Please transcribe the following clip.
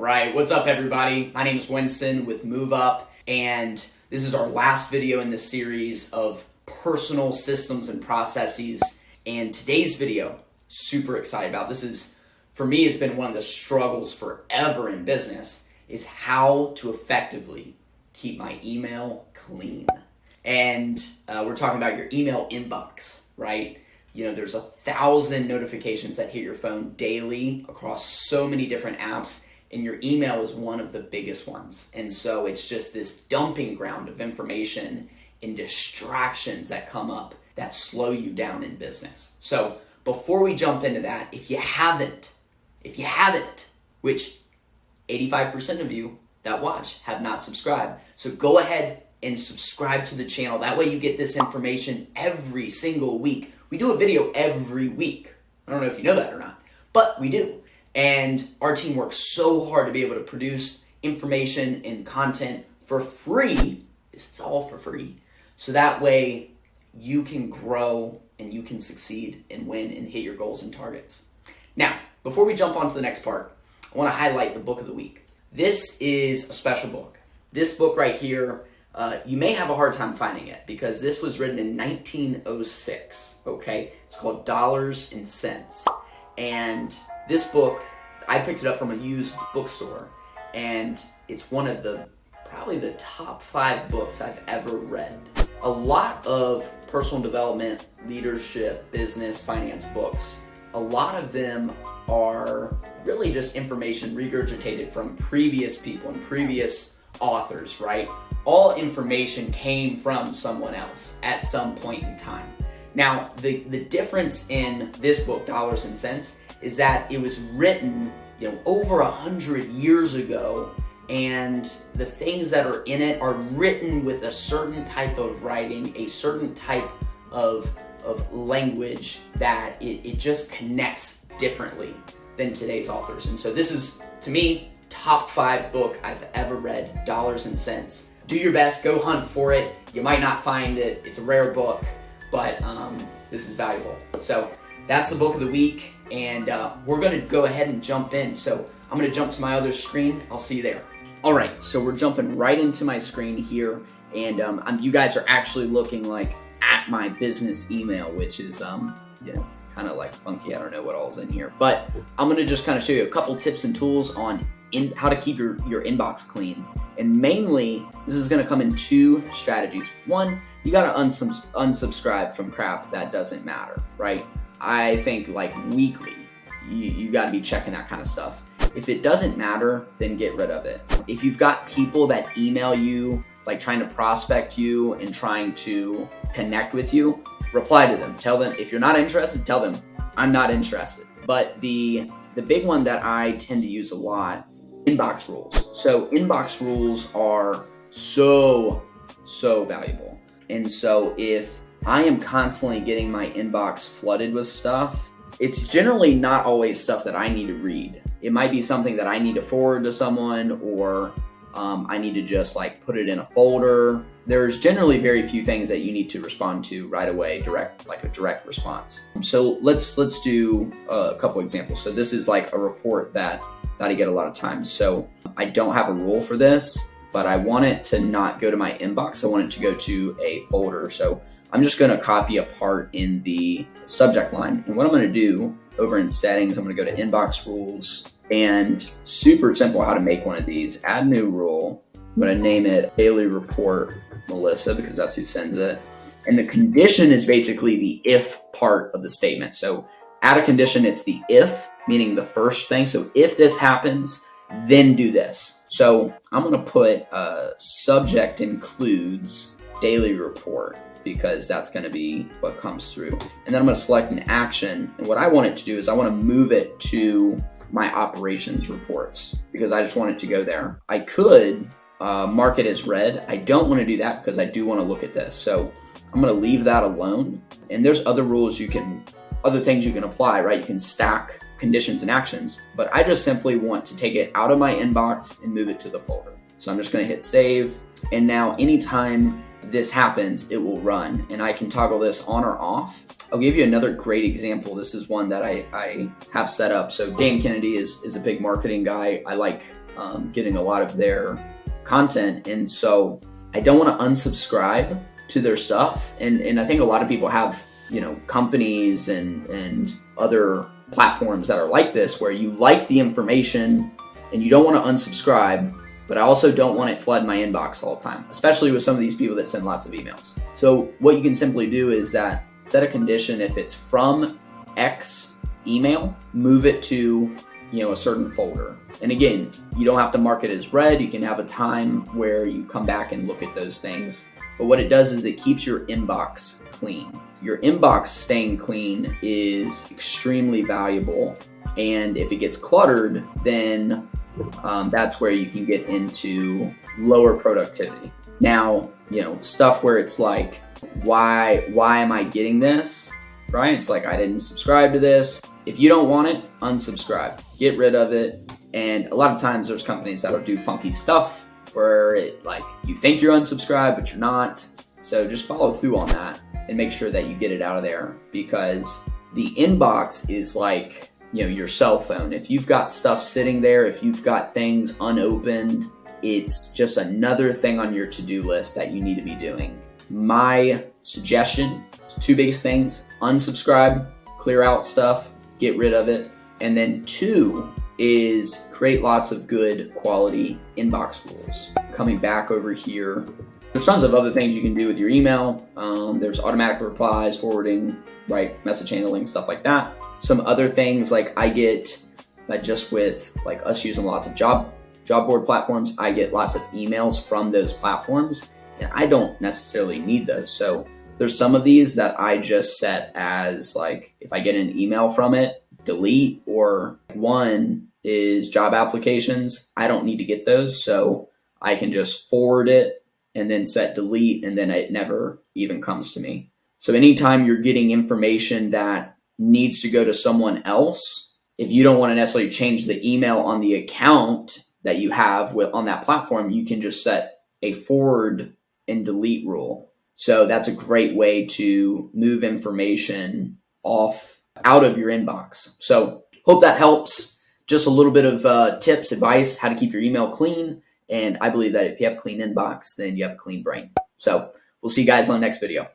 right, what's up everybody? My name is Winston with MoveUp, and this is our last video in this series of personal systems and processes. And today's video, super excited about. This is, for me, it's been one of the struggles forever in business, is how to effectively keep my email clean. And we're talking about your email inbox, right? You know, there's 1,000 notifications that hit your phone daily across so many different apps, and your email is one of the biggest ones. And so it's just this dumping ground of information and distractions that come up that slow you down in business. So before we jump into that, if you haven't, which 85% of you that watch have not subscribed, so go ahead and subscribe to the channel. That way you get this information every single week. We do a video every week. I don't know if you know that or not, but we do. And our team works so hard to be able to produce information and content for free. This is all for free. So that way you can grow and you can succeed and win and hit your goals and targets. Now, before we jump on to the next part, I want to highlight the book of the week. This is a special book. This book right here, you may have a hard time finding it because this was written in 1906, okay? It's called Dollars and Cents. And this book, I picked it up from a used bookstore, and it's one of probably the top 5 books I've ever read. A lot of personal development, leadership, business, finance books, a lot of them are really just information regurgitated from previous people and previous authors, right? All information came from someone else at some point in time. Now, the difference in this book, Dollars and Cents, is that it was written, over 100 years ago, and the things that are in it are written with a certain type of writing, a certain type of language that it just connects differently than today's authors. And so this is, to me, top 5 book I've ever read, Dollars and Cents. Do your best, go hunt for it. You might not find it, it's a rare book, but this is valuable. So that's the book of the week, and we're gonna go ahead and jump in. So I'm gonna jump to my other screen. I'll see you there. All right, so we're jumping right into my screen here, and you guys are actually looking like at my business email, which is kind of like funky. I don't know what all's in here, but I'm gonna just kind of show you a couple tips and tools on how to keep your inbox clean. And mainly, this is gonna come in 2 strategies. One, you gotta unsubscribe from crap that doesn't matter, right? I think like weekly, you gotta be checking that kind of stuff. If it doesn't matter, then get rid of it. If you've got people that email you, like trying to prospect you and trying to connect with you, reply to them. Tell them, if you're not interested, tell them, I'm not interested. But the big one that I tend to use a lot, inbox rules. So inbox rules are so valuable. And so if I am constantly getting my inbox flooded with stuff, it's generally not always stuff that I need to read. It might be something that I need to forward to someone, or I need to just like put it in a folder. There's generally very few things that you need to respond to right away, like a direct response. So let's do a couple examples. So this is like a report that I get a lot of times. So I don't have a rule for this, but I want it to not go to my inbox. I want it to go to a folder. So I'm just gonna copy a part in the subject line. And what I'm gonna do over in settings, I'm gonna go to inbox rules, and super simple how to make one of these. Add new rule. I'm gonna name it daily report Melissa, because that's who sends it. And the condition is basically the if part of the statement. So add a condition, it's the if, meaning the first thing. So if this happens, then do this. So I'm gonna put subject includes daily report, because that's gonna be what comes through. And then I'm gonna select an action. And what I want it to do is I wanna move it to my operations reports, because I just want it to go there. I could mark it as read. I don't wanna do that because I do wanna look at this. So I'm gonna leave that alone. And there's other rules other things you can apply, right? You can stack conditions and actions, but I just simply want to take it out of my inbox and move it to the folder. So I'm just going to hit save. And now anytime this happens, it will run, and I can toggle this on or off. I'll give you another great example. This is one that I have set up. So Dan Kennedy is a big marketing guy. I like getting a lot of their content, and so I don't want to unsubscribe to their stuff. And I think a lot of people have, you know, companies and other platforms that are like this, where you like the information and you don't want to unsubscribe, but I also don't want it flood my inbox all the time, especially with some of these people that send lots of emails. So what you can simply do is that set a condition. If it's from X email, move it to, you know, a certain folder. And again, you don't have to mark it as read. You can have a time where you come back and look at those things. But what it does is it keeps your inbox clean. Your inbox staying clean is extremely valuable. And if it gets cluttered, then that's where you can get into lower productivity. Now, you know, stuff where it's like, why am I getting this? Right? It's like, I didn't subscribe to this. If you don't want it, unsubscribe, get rid of it. And a lot of times there's companies that'll do funky stuff where it, like, you think you're unsubscribed, but you're not. So just follow through on that and make sure that you get it out of there, because the inbox is like, you know, your cell phone. If you've got stuff sitting there, if you've got things unopened, it's just another thing on your to-do list that you need to be doing. My suggestion, two biggest things: unsubscribe, clear out stuff, get rid of it. And then two is create lots of good quality inbox rules. Coming back over here, there's tons of other things you can do with your email. There's automatic replies, forwarding, right, message handling, stuff like that. Some other things, like I get, just with like us using lots of job board platforms, I get lots of emails from those platforms, and I don't necessarily need those. So there's some of these that I just set as, like, if I get an email from it, delete. Or one is job applications. I don't need to get those, so I can just forward it and then set delete, and then it never even comes to me. So anytime you're getting information that needs to go to someone else, if you don't want to necessarily change the email on the account that you have on that platform, you can just set a forward and delete rule. So that's a great way to move information out of your inbox. So hope that helps. Just a little bit of tips, advice, how to keep your email clean. And I believe that if you have a clean inbox, then you have a clean brain. So we'll see you guys on the next video.